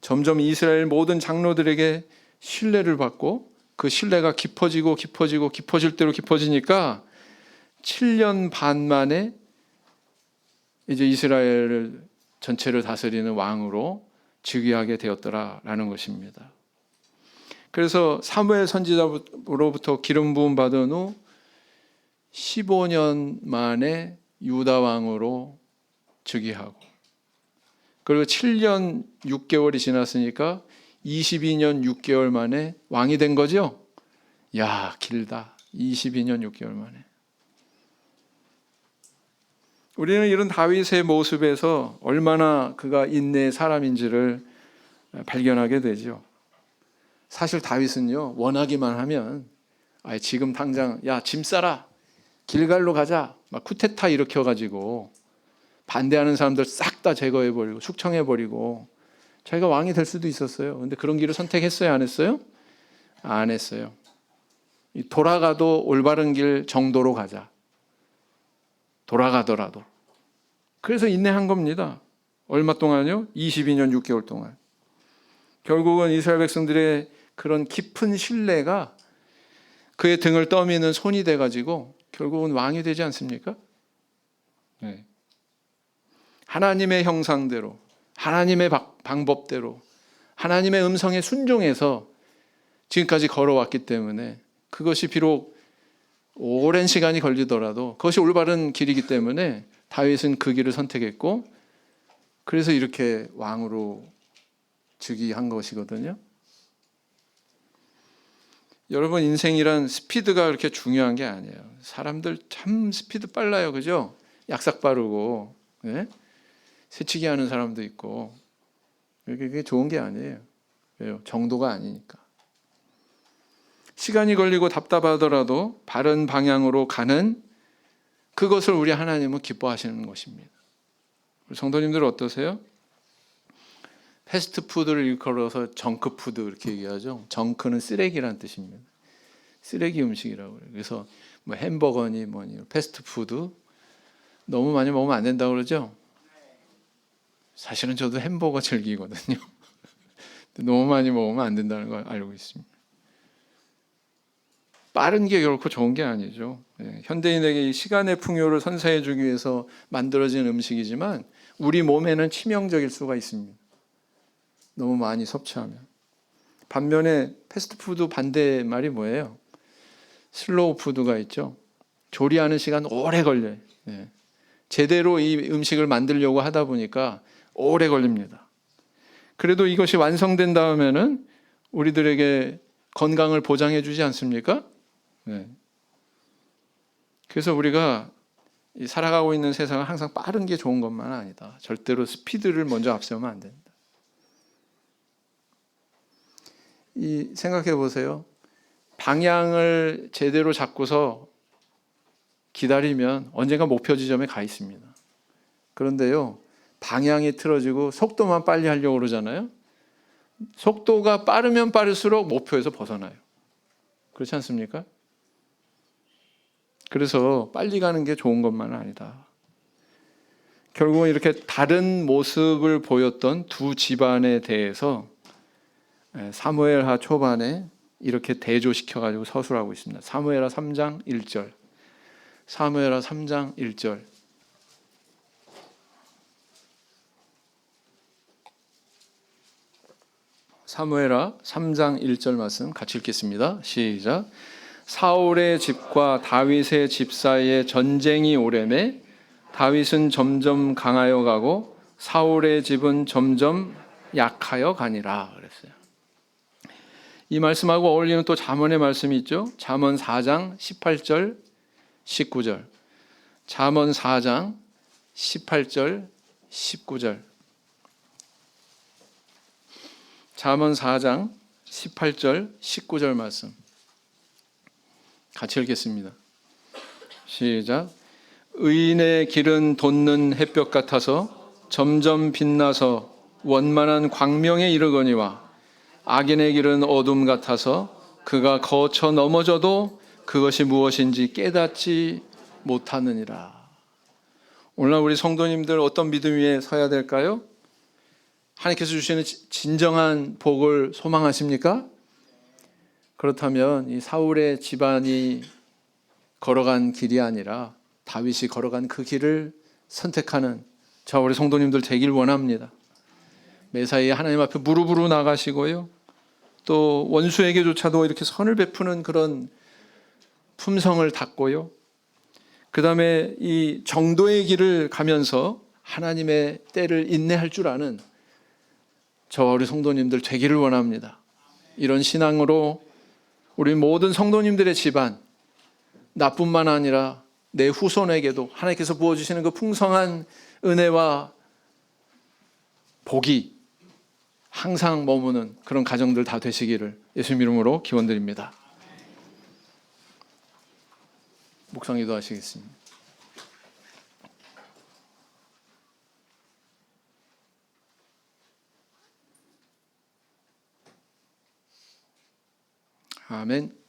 점점 이스라엘 모든 장로들에게 신뢰를 받고 그 신뢰가 깊어질 대로 깊어지니까 7년 반 만에 이제 이스라엘 전체를 다스리는 왕으로 즉위하게 되었더라라는 것입니다. 그래서 사무엘 선지자로부터 기름 부음 받은 후 15년 만에 유다 왕으로 즉위하고 그리고 7년 6개월이 지났으니까 22년 6개월 만에 왕이 된 거죠. 야, 길다. 22년 6개월 만에. 우리는 이런 다윗의 모습에서 얼마나 그가 인내의 사람인지를 발견하게 되죠. 사실 다윗은요, 원하기만 하면 지금 당장 야, 짐 싸라. 길갈로 가자. 막 쿠데타 일으켜가지고 반대하는 사람들 싹 다 제거해버리고 숙청해버리고 자기가 왕이 될 수도 있었어요. 그런데 그런 길을 선택했어요? 안 했어요? 안 했어요. 돌아가도 올바른 길 정도로 가자. 돌아가더라도. 그래서 인내한 겁니다. 얼마 동안요? 22년 6개월 동안. 결국은 이스라엘 백성들의 그런 깊은 신뢰가 그의 등을 떠미는 손이 돼가지고 결국은 왕이 되지 않습니까? 네. 하나님의 형상대로, 하나님의 방법대로, 하나님의 음성에 순종해서 지금까지 걸어왔기 때문에 그것이 비록 오랜 시간이 걸리더라도 그것이 올바른 길이기 때문에 다윗은 그 길을 선택했고 그래서 이렇게 왕으로 즉위한 것이거든요. 여러분, 인생이란 스피드가 그렇게 중요한 게 아니에요. 사람들 참 스피드 빨라요. 그죠? 약삭 빠르고 네? 새치기 하는 사람도 있고 그게 좋은 게 아니에요. 왜요? 정도가 아니니까. 시간이 걸리고 답답하더라도 바른 방향으로 가는 그것을 우리 하나님은 기뻐하시는 것입니다. 성도님들 어떠세요? 패스트푸드를 일컬어서 정크푸드 이렇게 얘기하죠. 정크는 쓰레기란 뜻입니다. 쓰레기 음식이라고 그래요. 그래서 뭐 햄버거니 뭐니 패스트푸드 너무 많이 먹으면 안 된다고 그러죠. 사실은 저도 햄버거 즐기거든요. 너무 많이 먹으면 안 된다는 걸 알고 있습니다. 빠른 게 결코 좋은 게 아니죠. 현대인에게 이 시간의 풍요를 선사해 주기 위해서 만들어진 음식이지만 우리 몸에는 치명적일 수가 있습니다. 너무 많이 섭취하면. 반면에 패스트푸드 반대 말이 뭐예요? 슬로우 푸드가 있죠. 조리하는 시간 오래 걸려요. 제대로 이 음식을 만들려고 하다 보니까 오래 걸립니다. 그래도 이것이 완성된 다음에는 우리들에게 건강을 보장해 주지 않습니까? 그래서 우리가 살아가고 있는 세상은 항상 빠른 게 좋은 것만 아니다. 절대로 스피드를 먼저 앞세우면 안 된다. 생각해 보세요. 방향을 제대로 잡고서 기다리면 언젠가 목표 지점에 가 있습니다. 그런데요, 방향이 틀어지고 속도만 빨리 하려고 그러잖아요. 속도가 빠르면 빠를수록 목표에서 벗어나요. 그렇지 않습니까? 그래서 빨리 가는 게 좋은 것만은 아니다. 결국은 이렇게 다른 모습을 보였던 두 집안에 대해서 사무엘하 초반에 이렇게 대조시켜가지고 서술하고 있습니다. 사무엘하 3장 1절. 사무엘하 3장 1절. 사무엘하 3장 1절 말씀 같이 읽겠습니다. 시작. 사울의 집과 다윗의 집 사이에 전쟁이 오래매 다윗은 점점 강하여 가고 사울의 집은 점점 약하여 가니라 그랬어요. 이 말씀하고 어울리는 또 잠언의 말씀이 있죠. 잠언 4장 18절 19절. 잠언 4장 18절 19절. 잠언 4장 18절 19절 말씀 같이 읽겠습니다. 시작. 의인의 길은 돋는 햇볕 같아서 점점 빛나서 원만한 광명에 이르거니와 악인의 길은 어둠 같아서 그가 거쳐 넘어져도 그것이 무엇인지 깨닫지 못하느니라. 오늘날 우리 성도님들 어떤 믿음 위에 서야 될까요? 하나님께서 주시는 진정한 복을 소망하십니까? 그렇다면 이 사울의 집안이 걸어간 길이 아니라 다윗이 걸어간 그 길을 선택하는 저 우리 성도님들 되길 원합니다. 매사에 하나님 앞에 무릎으로 나가시고요. 또 원수에게조차도 이렇게 선을 베푸는 그런 품성을 닦고요. 그 다음에 이 정도의 길을 가면서 하나님의 때를 인내할 줄 아는 저 우리 성도님들 되기를 원합니다. 이런 신앙으로 우리 모든 성도님들의 집안, 나뿐만 아니라 내 후손에게도 하나님께서 부어주시는 그 풍성한 은혜와 복이 항상 머무는 그런 가정들 다 되시기를 예수님 이름으로 기원드립니다. 묵상 기도하시겠습니다. 아멘.